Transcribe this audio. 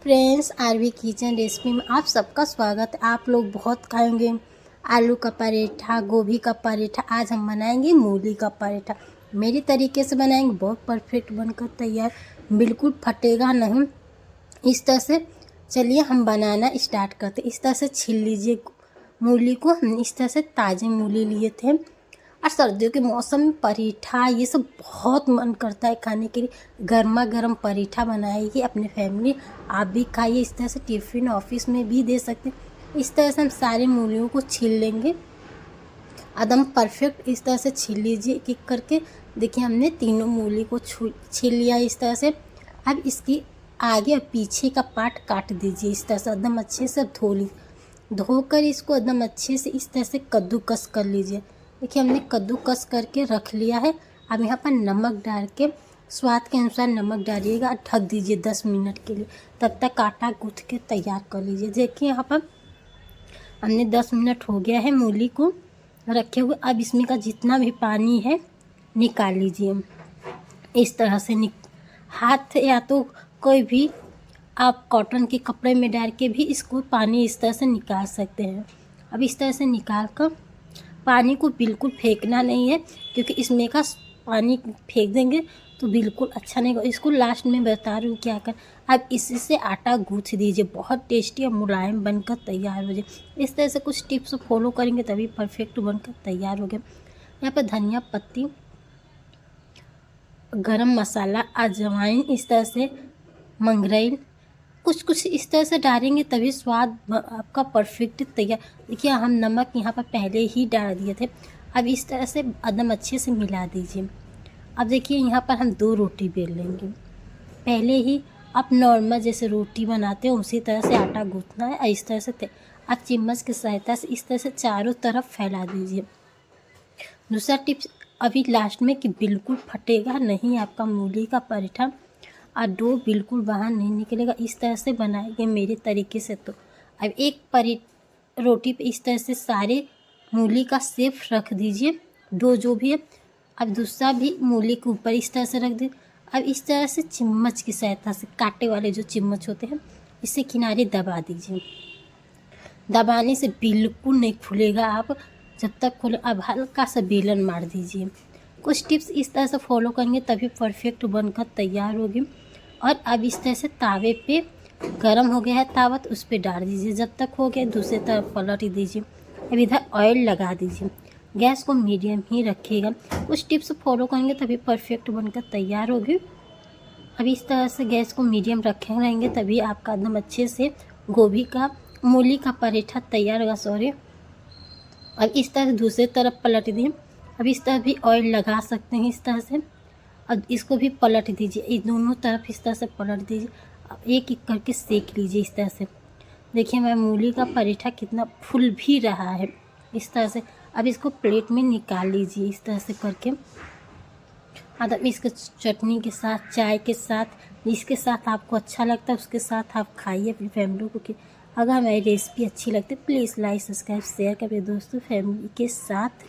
Friends, RV kitchen recipe में आप सबका स्वागत है। आप लोग बहुत खाएंगे आलू का पराठा, गोभी का पराठा। आज हम बनाएंगे मूली का पराठा। मेरी तरीके से बनाएंगे, बहुत परफेक्ट बनकर तैयार, बिल्कुल फटेगा नहीं। इस तरह से चलिए हम बनाना स्टार्ट करते। इस तरह से छील लीजिए मूली को। हम इस तरह से ताज़े मूली लिए थे। और सर्दियों के मौसम में पराठा ये सब बहुत मन करता है खाने के लिए। गर्मा गर्म पराठा बनाइए अपने फैमिली, आप भी खाइए। इस तरह से टिफ़िन ऑफिस में भी दे सकते हैं। इस तरह से हम सारे मूलियों को छील लेंगे एकदम परफेक्ट। इस तरह से छील लीजिए एक एक करके। देखिए हमने तीनों मूली को छील लिया इस तरह से। अब इसकी आगे और पीछे का पार्ट काट दीजिए इस तरह से। एकदम अच्छे से धोकर इसको एकदम अच्छे से इस तरह से कद्दूकस कर लीजिए। देखिए हमने कद्दूकस करके रख लिया है। अब यहाँ पर नमक डाल के स्वाद के अनुसार नमक डालिएगा। ढक दीजिए 10 मिनट के लिए। तब तक आटा गूँथ के तैयार कर लीजिए। देखिए यहाँ पर हमने 10 मिनट हो गया है मूली को रखे हुए। अब इसमें का जितना भी पानी है निकाल लीजिए इस तरह से। हाथ या तो कोई भी आप कॉटन के कपड़े में डाल के भी इसको पानी इस तरह से निकाल सकते हैं। अब इस तरह से निकाल कर पानी को बिल्कुल फेंकना नहीं है, क्योंकि इसमें का पानी फेंक देंगे तो बिल्कुल अच्छा नहीं होगा। इसको लास्ट में बता रही हूँ क्या कर। अब इससे आटा गूँथ दीजिए, बहुत टेस्टी और मुलायम बनकर तैयार हो जाए। इस तरह से कुछ टिप्स फॉलो करेंगे तभी परफेक्ट बनकर तैयार हो गया। यहाँ पर धनिया पत्ती, गरम मसाला, अजवाइन, इस तरह से मंगरेल, कुछ इस तरह से डालेंगे तभी स्वाद आपका परफेक्ट तैयार। देखिए हम नमक यहाँ पर पहले ही डाल दिए थे। अब इस तरह से एकदम अच्छे से मिला दीजिए। अब देखिए यहाँ पर हम 2 रोटी बेल लेंगे। पहले ही आप नॉर्मल जैसे रोटी बनाते हो उसी तरह से आटा गूँथना है। और इस तरह से आप चम्मच की सहायता से इस तरह से चारों तरफ फैला दीजिए। दूसरा टिप्स अभी लास्ट में कि बिल्कुल फटेगा नहीं आपका मूली का पराठा और डो बिल्कुल बाहर नहीं निकलेगा। इस तरह से बनाएंगे मेरे तरीके से। तो अब एक रोटी पे इस तरह से सारे मूली का शेप रख दीजिए, डो जो भी है। अब दूसरा भी मूली के ऊपर इस तरह से रख दीजिए। अब इस तरह से चम्मच की सहायता से, कांटे वाले जो चम्मच होते हैं, इससे किनारे दबा दीजिए। दबाने से बिल्कुल नहीं खुलेगा आप जब तक खुले। अब हल्का सा बेलन मार दीजिए। कुछ टिप्स इस तरह से फॉलो करेंगे तभी परफेक्ट बनकर तैयार होगी। और अब इस तरह से तावे पे गरम हो गया है तावा, तो उस पर डाल दीजिए। जब तक हो गया दूसरी तरफ पलट दीजिए। अब इधर ऑयल लगा दीजिए। गैस को मीडियम ही रखिएगा। कुछ टिप्स फॉलो करेंगे तभी परफेक्ट बनकर तैयार होगी। अब इस तरह से गैस को मीडियम रखे रहेंगे तभी आपका एकदम अच्छे से मूली का पराठा तैयार होगा। अब इस तरह से दूसरी तरफ पलट दिए। अब इस तरह भी ऑयल लगा सकते हैं इस तरह से। अब इसको भी पलट दीजिए, इस दोनों तरफ इस तरह से पलट दीजिए। अब एक एक करके सेक लीजिए इस तरह से। देखिए मैं मूली का पराठा कितना फूल भी रहा है इस तरह से। अब इसको प्लेट में निकाल लीजिए इस तरह से करके। अब इसके चटनी के साथ, चाय के साथ, जिसके साथ आपको अच्छा लगता है उसके साथ आप खाइए अपनी फैमिली को। अगर हमारी रेसिपी अच्छी लगती है प्लीज़ लाइक, सब्सक्राइब, शेयर करिए दोस्तों फैमिली के साथ।